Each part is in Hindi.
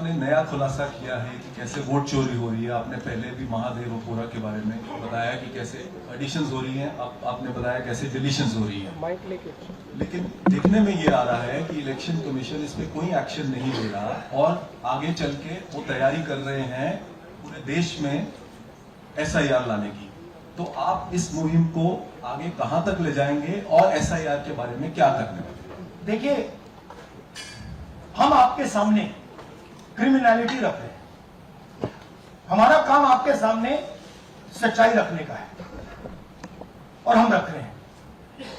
आपने नया खुलासा किया है कि कैसे वोट चोरी हो रही है। आपने पहले भी महादेवपुरा के बारे में बताया कि कैसे एडिशंस हो रही हैं, अब आपने बताया कैसे डिलीशंस हो रही हैं। लेकिन देखने में ये आ रहा है कि इलेक्शन कमीशन इस पे कोई एक्शन नहीं ले रहा और आगे चल के वो तैयारी कर रहे हैं पूरे देश में SIR लाने की। तो आप इस मुहिम को आगे कहां तक ले जाएंगे और SIR के बारे में क्या करने वाले? देखिए, हम आपके सामने क्रिमिनलिटी रख रहे हैं। हमारा काम आपके सामने सच्चाई रखने का है और हम रख रहे हैं।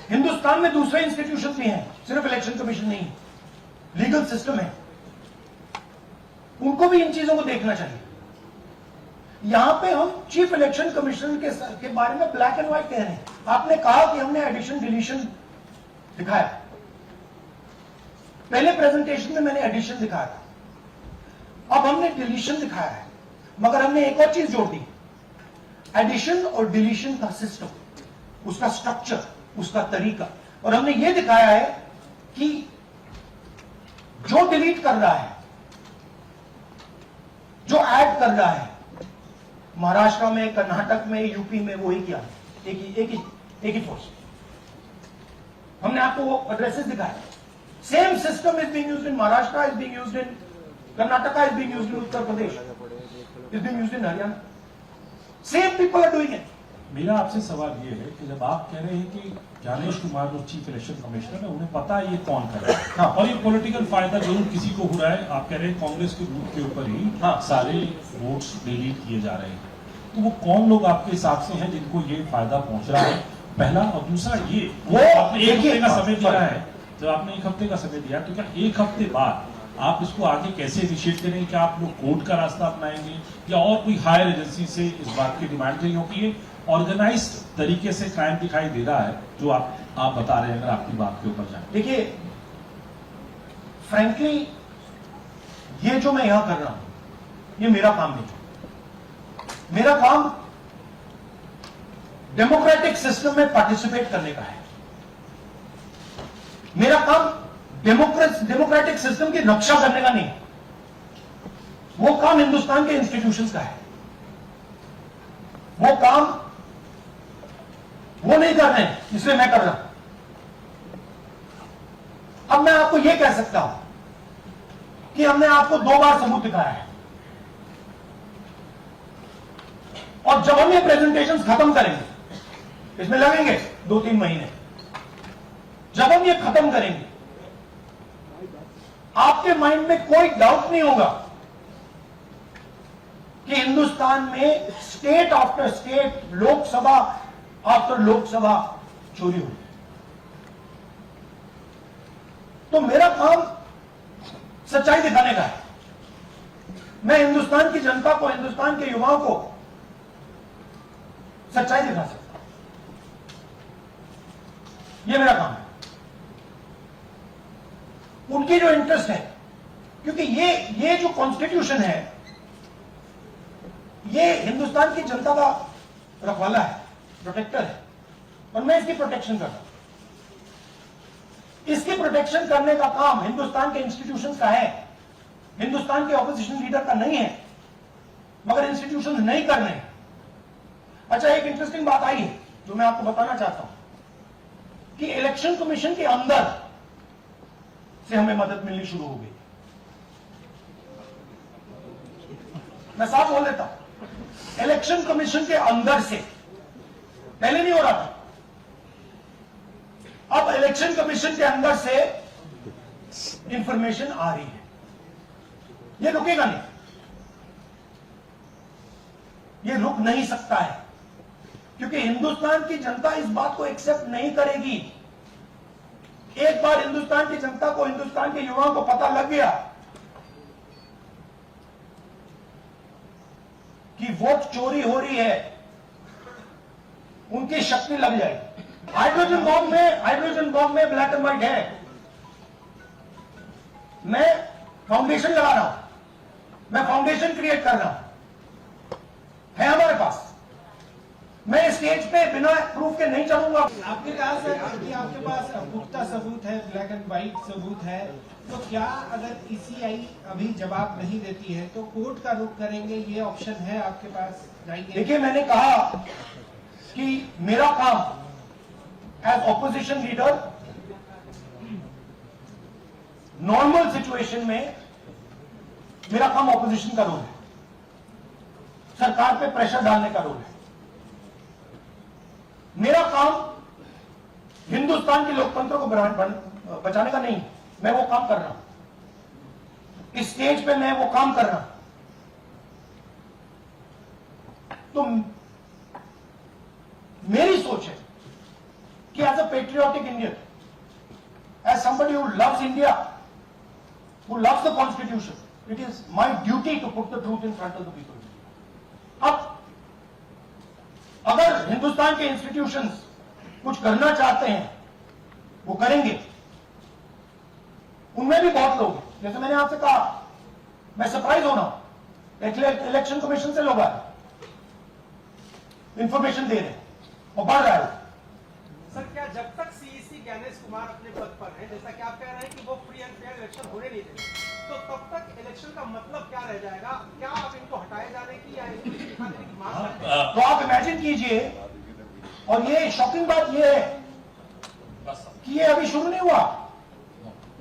हिंदुस्तान में दूसरे इंस्टीट्यूशन भी हैं, सिर्फ इलेक्शन कमीशन नहीं, लीगल सिस्टम है, उनको भी इन चीजों को देखना चाहिए। यहां पे हम चीफ इलेक्शन कमिश्नर के बारे में ब्लैक एंड व्हाइट कह रहे हैं। आपने कहा कि हमने एडिशन डिलीशन दिखाया, पहले प्रेजेंटेशन में मैंने एडिशन दिखाया था, अब हमने डिलीशन दिखाया है, मगर हमने एक और चीज जोड़ दी, एडिशन और डिलीशन का सिस्टम, उसका स्ट्रक्चर, उसका तरीका। और हमने यह दिखाया है कि जो डिलीट कर रहा है, जो ऐड कर रहा है, महाराष्ट्र में, कर्नाटक में, यूपी में, वो ही किया, एक ही फोर्स। हमने आपको वो एड्रेसेस दिखाए। Same system is being used in Maharashtra, is being used in Karnataka, is being used in Uttar Pradesh, is being used in Haryana. Same people are doing it. मेरा आपसे सवाल ये है कि जब आप कह रहे हैं कि ज्ञानेश कुमार जो चीफ इलेक्शन कमिश्नर है, उन्हें पता है ये कौन कर रहा है, हाँ। और ये पॉलिटिकल फायदा जरूर किसी को हो रहा है। आप कह रहे हैं कांग्रेस के ग्रुप के ऊपर ही हाँ। सारे वोट्स डिलीट किए जा रहे हैं, तो वो कौन लोग आपके हिसाब से हैं जिनको ये फायदा पहुंच रहा है, पहला। और दूसरा ये, वो आपने एक हफ्ते का समय दिया है, जब आपने एक हफ्ते का समय दिया, तो क्या एक हफ्ते बाद आप इसको आगे कैसे इनिशिएट करेंगे? क्या आप लोग कोर्ट का रास्ता अपनाएंगे या और कोई हायर एजेंसी से इस बात की डिमांड करेंगे? क्योंकि ये ऑर्गेनाइज्ड तरीके से क्राइम दिखाई दे रहा है जो आप बता रहे हैं, अगर आपकी बात के ऊपर जाए। देखिए, फ्रैंकली ये जो मैं यहां कर रहा हूं, ये मेरा काम नहीं। मेरा काम डेमोक्रेटिक सिस्टम में पार्टिसिपेट करने का है। मेरा काम डेमोक्रेटिक सिस्टम की रक्षा करने का नहीं, वो काम हिंदुस्तान के इंस्टीट्यूशंस का है। वो काम वो नहीं कर रहे हैं, इसलिए मैं कर रहा हूं। अब मैं आपको यह कह सकता हूं कि हमने आपको 2 बार सबूत दिखाया है, और जब हम ये प्रेजेंटेशंस खत्म करेंगे, इसमें लगेंगे 2-3 महीने, जब हम ये खत्म करेंगे, आपके माइंड में कोई डाउट नहीं होगा कि हिंदुस्तान में state after state, Lok Sabha after Lok Sabha चोरी हुई। तो मेरा काम सच्चाई दिखाने का है। मैं हिंदुस्तान की जनता को, हिंदुस्तान के युवाओं को सच्चाई दिखा सकता हूं। यह मेरा काम है। उनकी जो इंटरेस्ट है, क्योंकि ये जो कॉन्स्टिट्यूशन है, ये हिंदुस्तान की जनता का रखवाला है, प्रोटेक्टर है, और मैं इसकी प्रोटेक्शन कर रहा हूं। इसकी प्रोटेक्शन करने का काम हिंदुस्तान के इंस्टीट्यूशंस का है, हिंदुस्तान के ऑपोजिशन लीडर का नहीं है, मगर इंस्टीट्यूशंस नहीं कर रहे हैं। अच्छा, एक इंटरेस्टिंग बात आई है जो मैं आपको बताना चाहता हूं कि इलेक्शन कमीशन के अंदर से हमें मदद मिलनी शुरू हो गई। मैं साफ बोल देता हूं, इलेक्शन कमीशन के अंदर से, पहले नहीं हो रहा था, अब इलेक्शन कमीशन के अंदर से इंफॉर्मेशन आ रही है। ये रुकेगा नहीं, ये रुक नहीं सकता है, क्योंकि हिंदुस्तान की जनता इस बात को एक्सेप्ट नहीं करेगी। एक बार हिंदुस्तान की जनता को, हिंदुस्तान के युवाओं को पता लग गया कि वोट चोरी हो रही है, उनकी शक्ति लग जाएगी। हाइड्रोजन बॉम्ब में ब्लैक एंड व्हाइट है। मैं फाउंडेशन लगा रहा हूं, मैं फाउंडेशन क्रिएट कर रहा हूं, है हमारे पास। मैं स्टेज पे बिना प्रूफ के नहीं चलूंगा। आपने कहा सर कि आपके पास पुख्ता सबूत है, ब्लैक एंड व्हाइट सबूत है, तो क्या अगर ईसीआई अभी जवाब नहीं देती है तो कोर्ट का रुख करेंगे, ये ऑप्शन है आपके पास, जाएंगे? देखिए, मैंने कहा कि मेरा काम as opposition leader normal situation में मेरा काम ऑपोजिशन का रोल है, सरकार पे प्रेशर डालने का रोल है। मेरा काम हिंदुस्तान के लोकतंत्र को बचाने का नहीं है। मैं वो काम कर रहा हूं, इस स्टेज पे मैं वो काम कर रहा हूं। तो मेरी सोच है कि as a patriotic Indian, as somebody who loves India, who loves the constitution, it is my duty to put the truth in front of the people. अब अगर हिंदुस्तान के इंस्टीट्यूशंस कुछ करना चाहते हैं, वो करेंगे। उनमें भी बहुत लोग हैं, जैसे मैंने आपसे कहा, मैं सरप्राइज हो रहा हूं, इलेक्शन कमीशन से लोग आए, इंफॉर्मेशन दे रहे हैं और बढ़ रहा है। सर, क्या जब तक सीईसी ज्ञानेश कुमार अपने पद पर है, जैसा कि आप कह रहे हैं कि वो फ्री एंड फेयर इलेक्शन होने नहीं देंगे, तो तब तक इलेक्शन का मतलब क्या रह जाएगा? क्या आप इनको हटाए जाने की या इनको इस्तीफा देने की मांग करते हैं? तो आप इमेजिन कीजिए, और ये शॉकिंग बात ये है कि ये अभी शुरू नहीं हुआ,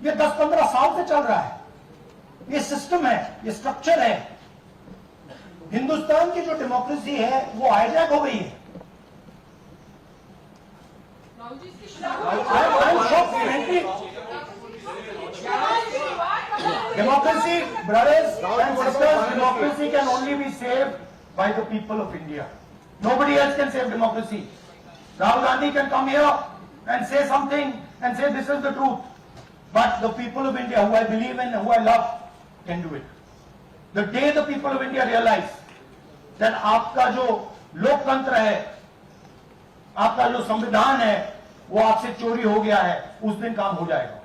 ये 10-15 साल से चल रहा है। ये सिस्टम है, ये स्ट्रक्चर है। हिंदुस्तान की जो डेमोक्रेसी है वो हाईजैक हो गई है। Democracy, brothers and sisters, democracy can only be saved by the people of India. Nobody else can save democracy. Rahul Gandhi can come here and say something and say this is the truth. But the people of India, who I believe in, who I love, can do it. The day the people of India realize that आपका जो लोकतंत्र है, आपका जो संविधान है, वो आपसे चोरी हो गया है, उस दिन काम हो जाएगा।